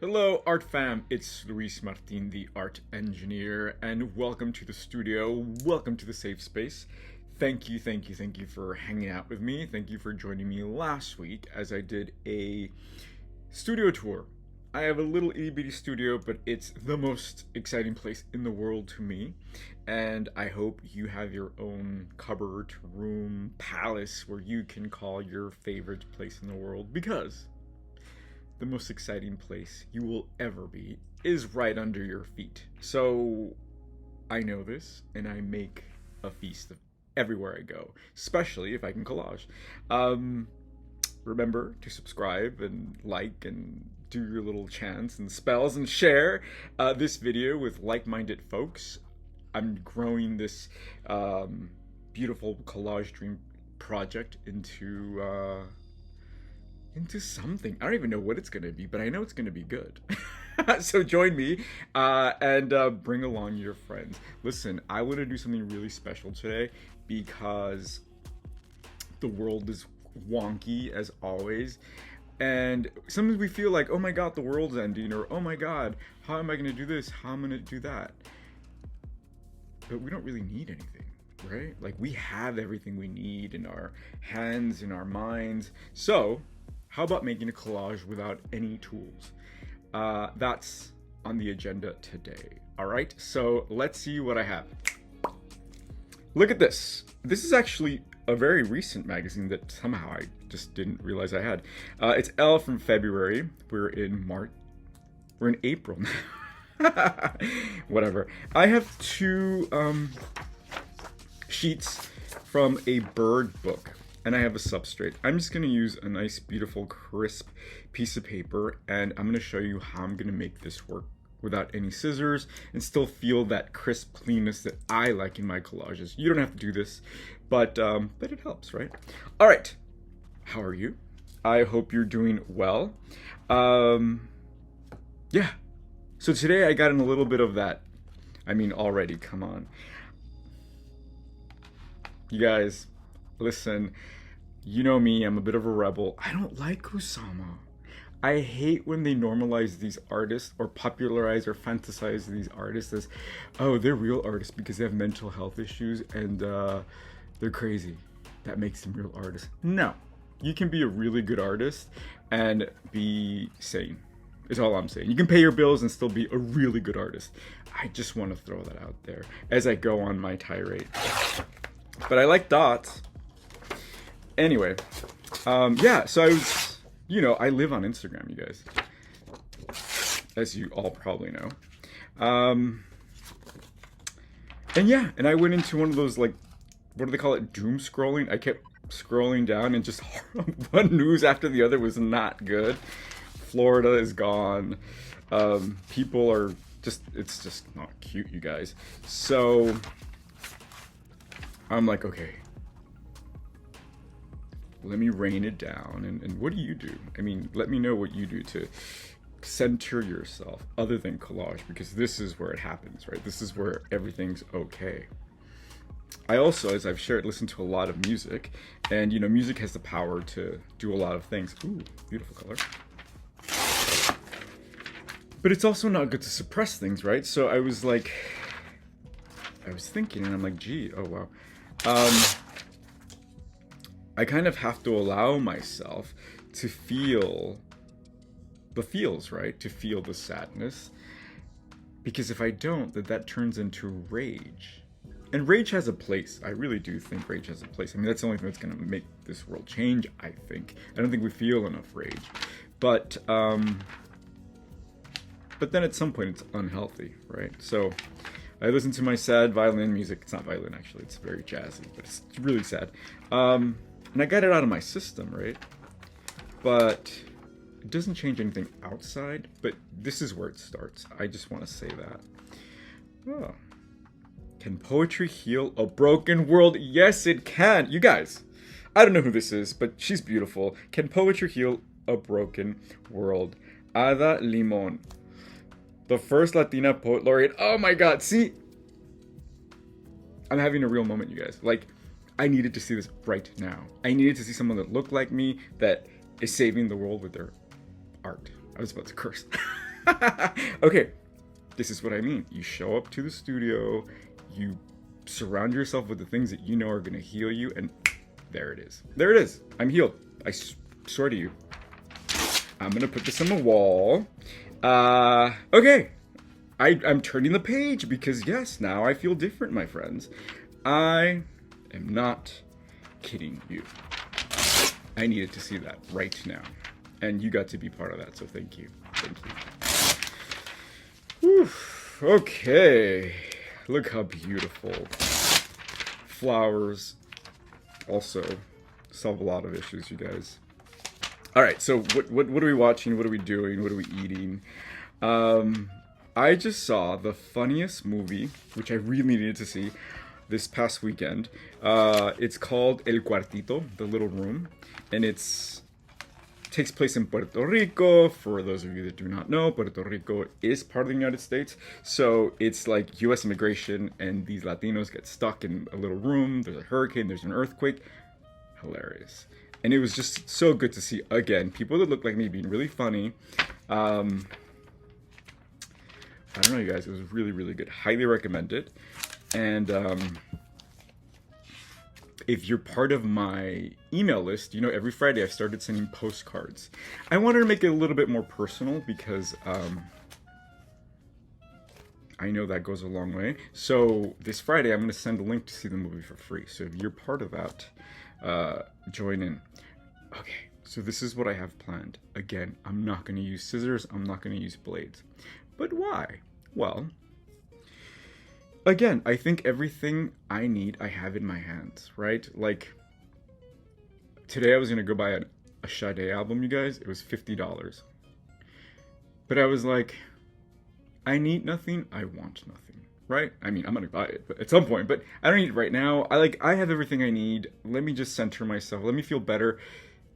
Hello, Art Fam. It's Luis Martin, the art engineer, and welcome to the studio. Welcome to the safe space. Thank you for hanging out with me. Thank you for joining me last week as I did a studio tour. I have a little itty bitty studio, but it's the most exciting place in the world to me. And I hope you have your own cupboard, room, palace where you can call your favorite place in the world, because the most exciting place you will ever be is right under your feet. So I know this, and I make a feast of everywhere I go, especially if I can collage. Remember to subscribe and like and do your little chants and spells and share this video with like-minded folks. I'm growing this beautiful Collage Dream project into something. I don't even know what it's going to be, but I know it's going to be good. So join me and bring along your friends. Listen, I want to do something really special today because the world is wonky as always. And sometimes we feel like, oh my God, the world's ending, or oh my God, how am I going to do this? How am I going to do that? But we don't really need anything, right? Like, we have everything we need in our hands, in our minds. So how about making a collage without any tools? That's on the agenda today. All right, so let's see what I have. Look at this. This is actually a very recent magazine that somehow I just didn't realize I had. It's Elle from February. We're in March. We're in April now. Whatever. I have two sheets from a bird book, and I have a substrate. I'm just gonna use a nice, beautiful, crisp piece of paper, and I'm gonna show you how I'm gonna make this work without any scissors and still feel that crisp cleanness that I like in my collages. You don't have to do this, but it helps, right? All right, how are you? I hope you're doing well. Yeah, so today I got in a little bit of that. I mean, already, come on. You guys, listen, you know me, I'm a bit of a rebel. I don't like Kusama. I hate when they normalize these artists or popularize or fantasize these artists as, oh, they're real artists because they have mental health issues and they're crazy. That makes them real artists. No, you can be a really good artist and be sane, is all I'm saying. You can pay your bills and still be a really good artist. I just want to throw that out there as I go on my tirade. But I like dots. Anyway, yeah, so I was, I live on Instagram, you guys, as you all probably know. And yeah, and I went into one of those, like, what do they call it, doom scrolling? I kept scrolling down and just one news after the other was not good. Florida is gone. People are just, it's just not cute, you guys. So I'm like, okay, let me rein it down. And what do you do? I mean, let me know what you do to center yourself other than collage, because this is where it happens, right? This is where everything's okay. I also, as I've shared, listen to a lot of music, and music has the power to do a lot of things. Ooh, beautiful color. But it's also not good to suppress things, right? So I was thinking, and I'm like, gee, oh wow. I kind of have to allow myself to feel the feels, right? To feel the sadness. Because if I don't, then that turns into rage. And rage has a place. I really do think rage has a place. I mean, that's the only thing that's going to make this world change, I think. I don't think we feel enough rage. But then at some point it's unhealthy, right? So I listen to my sad violin music. It's not violin, actually. It's very jazzy, but it's really sad. And I got it out of my system, right? But it doesn't change anything outside, but this is where it starts. I just want to say that. Oh. Can poetry heal a broken world? Yes, it can. You guys, I don't know who this is, but she's beautiful. Can poetry heal a broken world? Ada Limón, the first Latina poet laureate. Oh my God, see? I'm having a real moment, you guys. Like, I needed to see this right now. I needed to see someone that looked like me, that is saving the world with their art. I was about to curse. Okay, this is what I mean. You show up to the studio, you surround yourself with the things that you know are going to heal you, and there it is. There it is. I'm healed. I swear to you. I'm going to put this on the wall. Okay. I'm turning the page because, yes, now I feel different, my friends. I am not kidding you. I needed to see that right now. And you got to be part of that, so thank you. Thank you. Whew. Okay. Look how beautiful. Flowers also solve a lot of issues, you guys. All right, so what are we watching? What are we doing? What are we eating? I just saw the funniest movie, which I really needed to see this past weekend. It's called El Cuartito, The Little Room, and takes place in Puerto Rico. For those of you that do not know, Puerto Rico is part of the United States, so it's like U.S. immigration, and these Latinos get stuck in a little room. There's a hurricane, there's an earthquake. Hilarious. And it was just so good to see, again, people that look like me being really funny. I don't know, you guys, it was really, really good. Highly recommend it. And if you're part of my email list, you know, every Friday I started sending postcards. I wanted to make it a little bit more personal because I know that goes a long way. So this Friday I'm going to send a link to see the movie for free. So if you're part of that, join in. Okay, so this is what I have planned. Again, I'm not going to use scissors. I'm not going to use blades. But why? Well, again, I think everything I need, I have in my hands, right? Like, today I was going to go buy a Sade album, you guys. It was $50. But I was like, I need nothing, I want nothing, right? I mean, I'm going to buy it but at some point, but I don't need it right now. I have everything I need. Let me just center myself. Let me feel better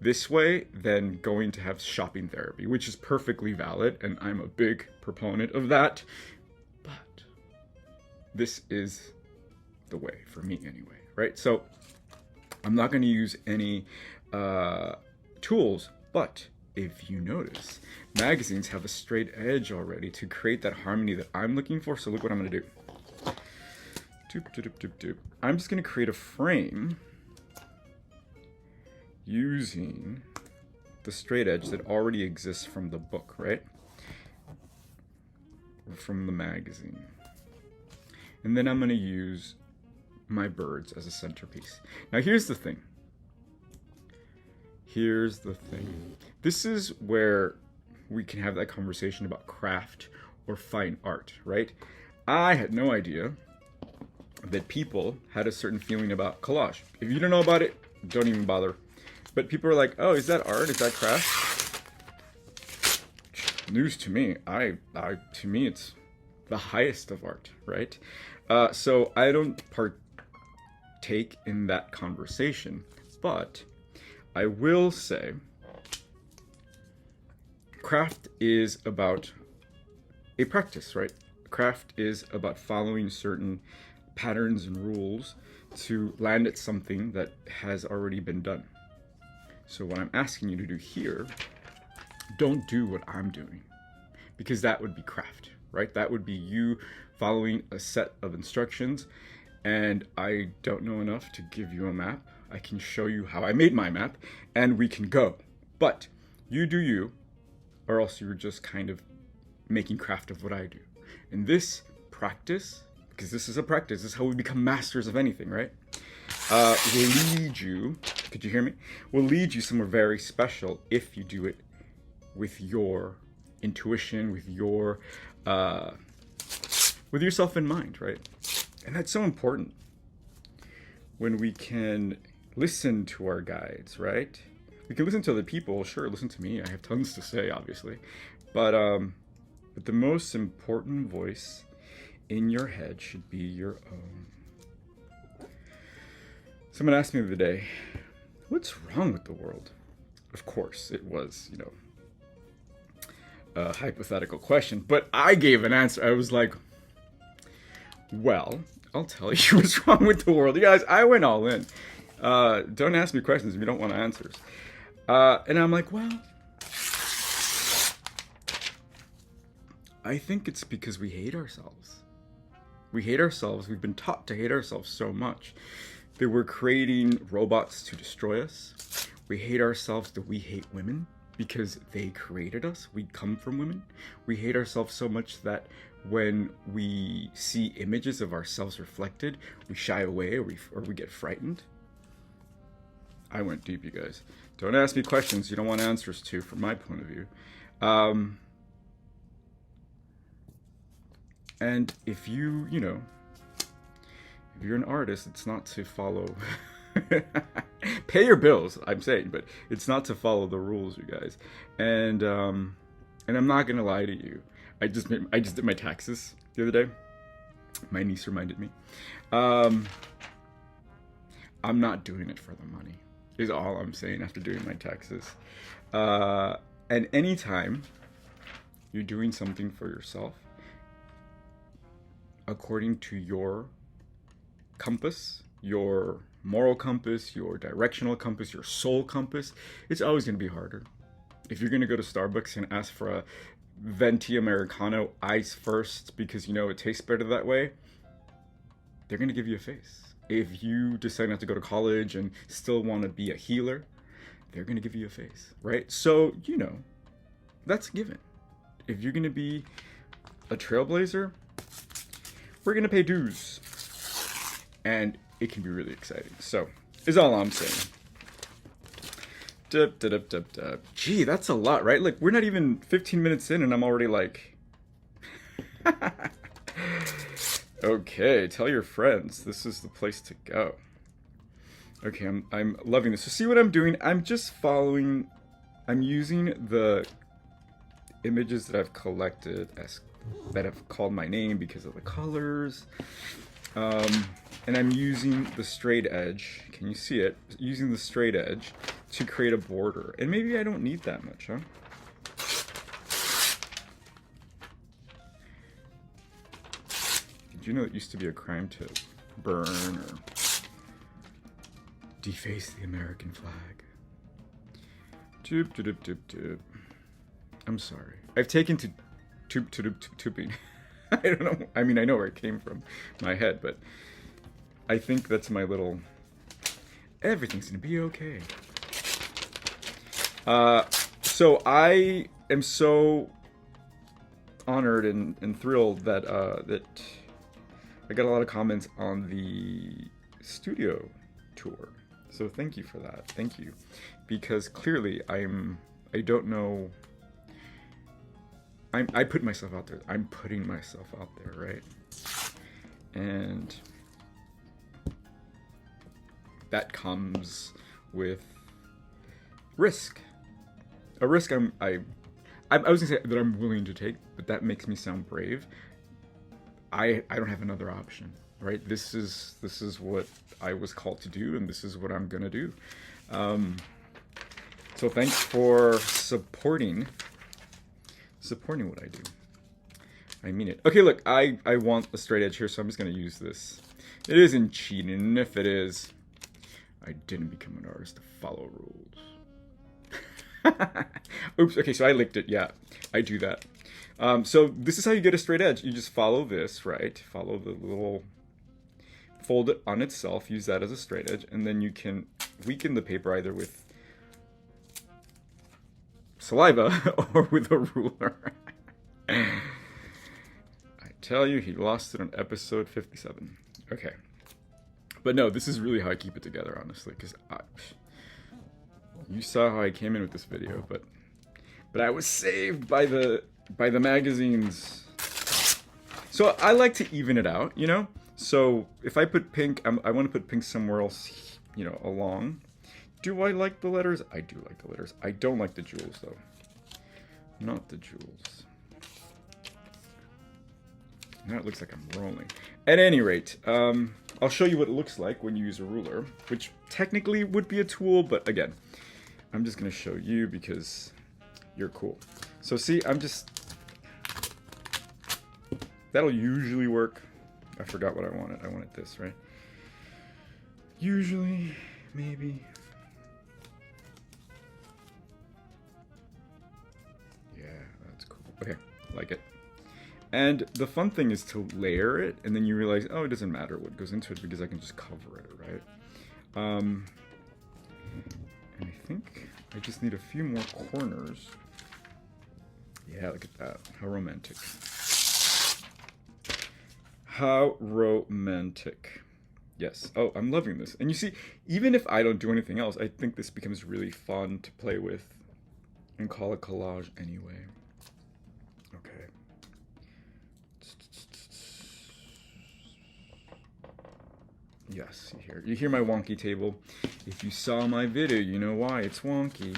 this way than going to have shopping therapy, which is perfectly valid, and I'm a big proponent of that. But this is the way for me anyway, right? So I'm not going to use any tools, but if you notice, magazines have a straight edge already to create that harmony that I'm looking for. So look what I'm going to do. Doop, doop, doop, doop. I'm just going to create a frame using the straight edge that already exists from the book, right? Or from the magazine. And then I'm going to use my birds as a centerpiece. Now here's the thing. Here's the thing. This is where we can have that conversation about craft or fine art, right? I had no idea that people had a certain feeling about collage. If you don't know about it, don't even bother. But people are like, oh, is that art? Is that craft? News to me. To me, it's the highest of art, right? So I don't partake in that conversation, but I will say craft is about a practice, right? Craft is about following certain patterns and rules to land at something that has already been done. So what I'm asking you to do here, don't do what I'm doing, because that would be craft, right? That would be you following a set of instructions, and I don't know enough to give you a map. I can show you how I made my map, and we can go. But you do you, or else you're just kind of making craft of what I do. And this practice, because this is a practice, this is how we become masters of anything, right? Will lead you, could you hear me? Will lead you somewhere very special if you do it with your intuition, with yourself in mind, right? And that's so important when we can listen to our guides, right? We can listen to other people, sure, listen to me. I have tons to say, obviously. But the most important voice in your head should be your own. Someone asked me the other day, what's wrong with the world? Of course, it was, a hypothetical question, but I gave an answer. I was like, well, I'll tell you what's wrong with the world. You guys, I went all in. Don't ask me questions if you don't want answers. And I'm like, well, I think it's because we hate ourselves. We hate ourselves. We've been taught to hate ourselves so much that we're creating robots to destroy us. We hate ourselves that we hate women because they created us. We come from women. We hate ourselves so much that when we see images of ourselves reflected, we shy away or we get frightened. I went deep, you guys. Don't ask me questions you don't want answers to from my point of view. And if you're an artist, it's not to follow... Pay your bills, I'm saying, but it's not to follow the rules, you guys. And I'm not gonna lie to you. I just did my taxes the other day. My niece reminded me. I'm not doing it for the money, is all I'm saying after doing my taxes. And anytime you're doing something for yourself, according to your compass, your moral compass, your directional compass, your soul compass, it's always going to be harder. If you're going to go to Starbucks and ask for a venti Americano ice first because it tastes better that way, they're going to give you a face. If you decide not to go to college and still want to be a healer, they're going to give you a face, right? So, that's a given. If you're going to be a trailblazer, we're going to pay dues. And it can be really exciting. So, is all I'm saying. Gee, that's a lot, right? Like, we're not even 15 minutes in and I'm already like... Okay, tell your friends. This is the place to go. Okay, I'm loving this. So see what I'm doing? I'm using the images that I've collected that have called my name because of the colors. And I'm using the straight edge. Can you see it? Using the straight edge to create a border. And maybe I don't need that much, huh? Did you know it used to be a crime to burn or deface the American flag? Doop, doop, doop, doop. I'm sorry. I've taken to tubing. I don't know. I mean, I know where it came from, my head, but I think that's my little... Everything's gonna be okay. So I am so honored and thrilled that that I got a lot of comments on the studio tour. So thank you for that. Thank you, because clearly I don't know. I put myself out there. I'm putting myself out there, right? And that comes with risk. A risk I was gonna say that I'm willing to take, but that makes me sound brave. I don't have another option, right? This is what I was called to do, and this is what I'm gonna do. So thanks for supporting what I do. I mean it. Okay, look, I want a straight edge here, so I'm just gonna use this. It isn't cheating, and if it is, I didn't become an artist to follow rules. Oops, okay, so I licked it. Yeah, I do that. So this is how you get a straight edge. You just follow this, right? Follow the little... Fold it on itself, use that as a straight edge, and then you can weaken the paper either with saliva or with a ruler. I tell you, he lost it on episode 57. Okay. But no, this is really how I keep it together, honestly, because you saw how I came in with this video, but I was saved by the magazines. So I like to even it out, So if I put pink, I want to put pink somewhere else, along. Do I like the letters? I do like the letters. I don't like the jewels, though. Not the jewels. Now it looks like I'm rolling. At any rate, I'll show you what it looks like when you use a ruler, which technically would be a tool, but again, I'm just going to show you because you're cool. So see, that'll usually work. I forgot what I wanted. I wanted this, right? Usually, maybe. Yeah, that's cool. Okay, like it. And the fun thing is to layer it, and then you realize, oh, it doesn't matter what goes into it because I can just cover it, right? And I think I just need a few more corners. Yeah, look at that. How romantic. How romantic. Yes. Oh, I'm loving this. And you see, even if I don't do anything else, I think this becomes really fun to play with and call it collage anyway. Okay. Yes, you hear my wonky table. If you saw my video, you know why it's wonky.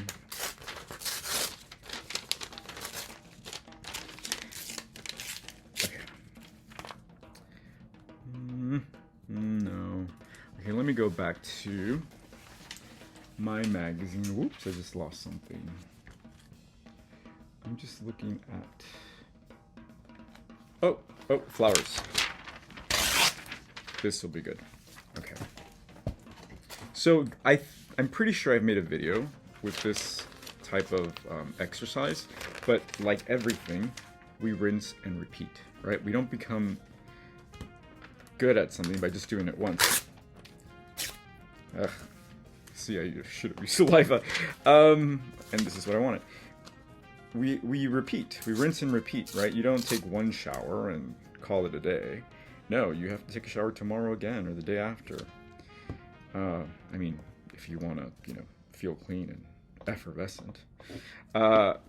Okay. No. Okay, let me go back to my magazine. Whoops, I just lost something. I'm just looking at... Oh, flowers. This will be good. Okay. So I'm pretty sure I've made a video with this type of exercise, but like everything, we rinse and repeat, right? We don't become good at something by just doing it once. Ugh. See, I should have used saliva. And this is what I wanted. We repeat. We rinse and repeat, right? You don't take one shower and call it a day. No, you have to take a shower tomorrow again or the day after. I mean, if you want to, you know, feel clean and effervescent. Love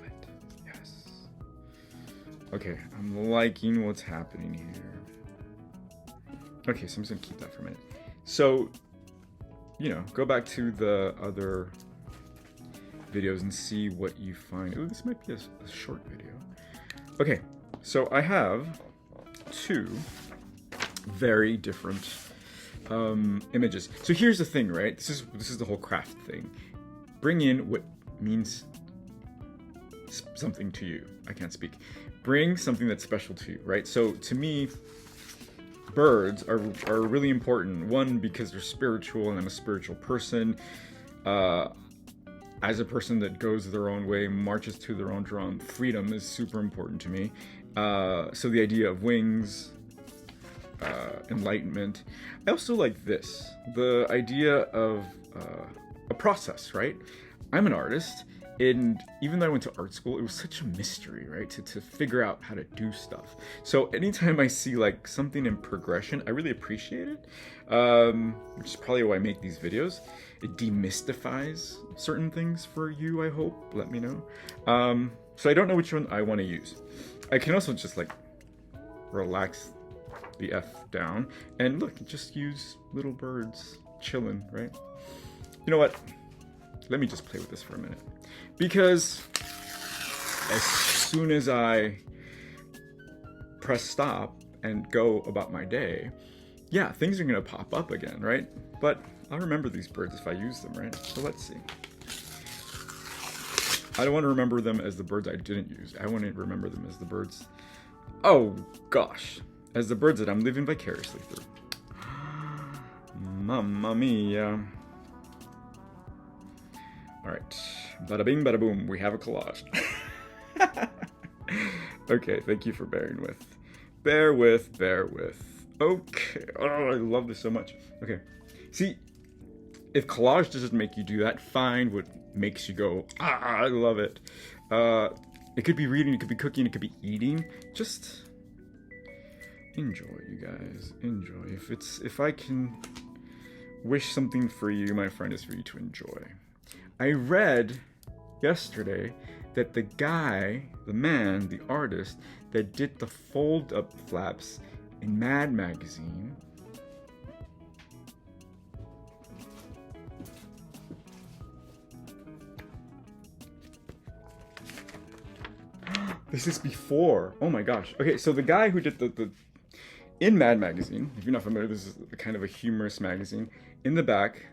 it. Yes. Okay, I'm liking what's happening here. Okay, so I'm just going to keep that for a minute. So, you know, go back to the other videos and see what you find. Oh, this might be a short video. Okay, so I have two very different images. So here's the thing, right? This is the whole craft thing. Bring in what means something to you. I can't speak. Bring something that's special to you, right? So to me, birds are really important. One, because they're spiritual, and I'm a spiritual person. As a person that goes their own way, marches to their own drum, freedom is super important to me. So the idea of wings, enlightenment. I also like this, the idea of a process, right? I'm an artist, and even though I went to art school, it was such a mystery, right? To figure out how to do stuff. So anytime I see like something in progression, I really appreciate it, which is probably why I make these videos. It demystifies certain things for you, I hope. Let me know. So I don't know which one I want to use. I can also just like relax the F down and look, just use little birds chilling, right? You know what? Let me just play with this for a minute. Because as soon as I press stop and go about my day, yeah, things are gonna pop up again, right? But I'll remember these birds if I use them, right? So let's see. I don't want to remember them as the birds I didn't use. I want to remember them as the birds, oh gosh, as the birds that I'm living vicariously through. Mamma mia. Alright, bada bing, bada boom, we have a collage. Okay, thank you for bearing with. Bear with. Okay, oh, I love this so much. Okay, see, if collage doesn't make you do that, find what makes you go, I love it. It could be reading, it could be cooking, it could be eating. Just enjoy, you guys, enjoy. If I can wish something for you, my friend, is for you to enjoy. I read yesterday that the guy, the man, the artist that did the fold-up flaps in Mad Magazine this is before. Oh my gosh. Okay, so the guy who did the in Mad Magazine, if you're not familiar, this is kind of a humorous magazine. In the back,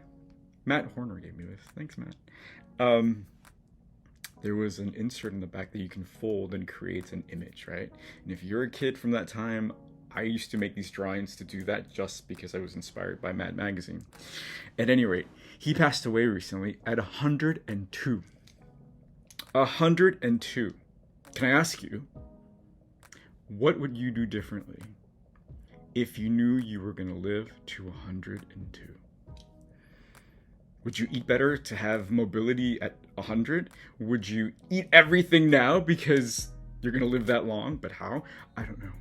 Matt Horner gave me this. Thanks, Matt. There was an insert in the back that you can fold and create an image, right? And if you're a kid from that time, I used to make these drawings to do that just because I was inspired by Mad Magazine. At any rate, he passed away recently at 102. 102. can I ask you, what would you do differently if you knew you were going to live to 102? Would you eat better to have mobility at 100? Would you eat everything now because you're going to live that long? But how? I don't know.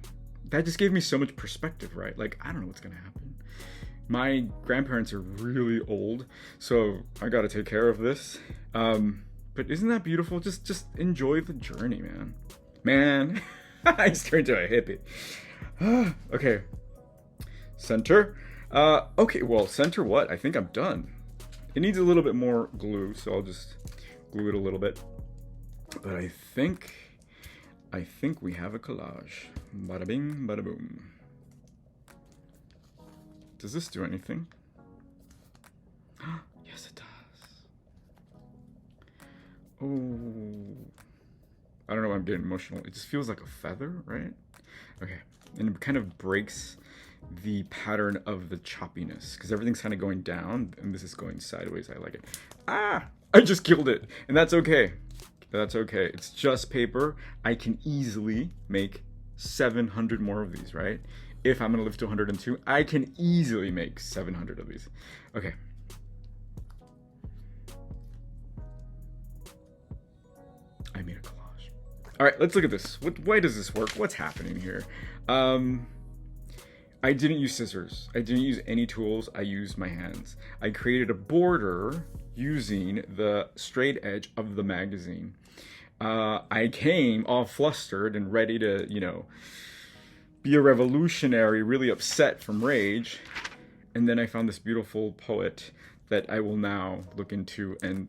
That just gave me so much perspective, right? Like, I don't know what's going to happen. My grandparents are really old, so I got to take care of this. But isn't that beautiful? Just enjoy the journey, man. Man, I just turned into a hippie. Okay. Center. Okay, well, center what? I think I'm done. It needs a little bit more glue, so I'll just glue it a little bit. But I think we have a collage. Bada bing, bada boom. Does this do anything? Yes, it does. Oh, I don't know why I'm getting emotional. It just feels like a feather, right? Okay, and it kind of breaks the pattern of the choppiness because everything's kind of going down and this is going sideways. I like it. I just killed it, and that's okay. That's okay. It's just paper. I can easily make 700 more of these, right? If I'm gonna live to 102, I can easily make 700 of these. Okay. I made a collage. All right, let's look at this. Why does this work? What's happening here? I didn't use scissors. I didn't use any tools. I used my hands. I created a border using the straight edge of the magazine. I came all flustered and ready to, you know, be a revolutionary, really upset from rage. And then I found this beautiful poet that I will now look into and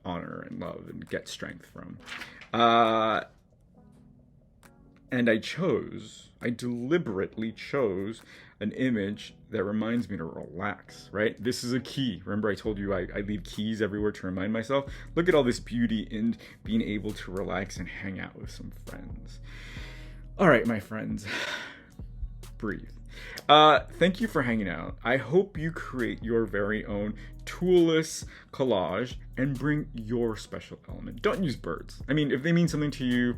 honor and love and get strength from. And I deliberately chose an image that reminds me to relax, right? This is a key. Remember I told you I leave keys everywhere to remind myself? Look at all this beauty in being able to relax and hang out with some friends. All right, my friends, breathe. Thank you for hanging out. I hope you create your very own toolless collage and bring your special element. Don't use birds. I mean, if they mean something to you,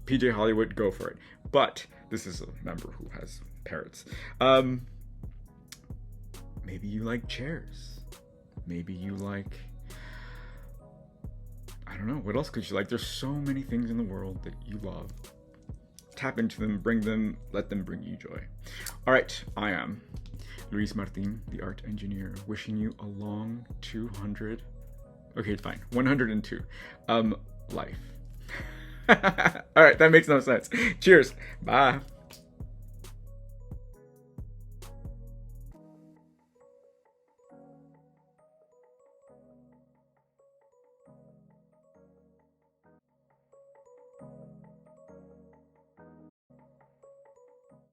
PJ Hollywood, go for it. But this is a member who has parrots. Maybe you like chairs. Maybe you like, I don't know, what else could you like? There's so many things in the world that you love. Tap into them, bring them, let them bring you joy. All right, I am Luis Martin, the art engineer, wishing you a long 200, okay, fine, 102, life. All right, that makes no sense. Cheers. Bye.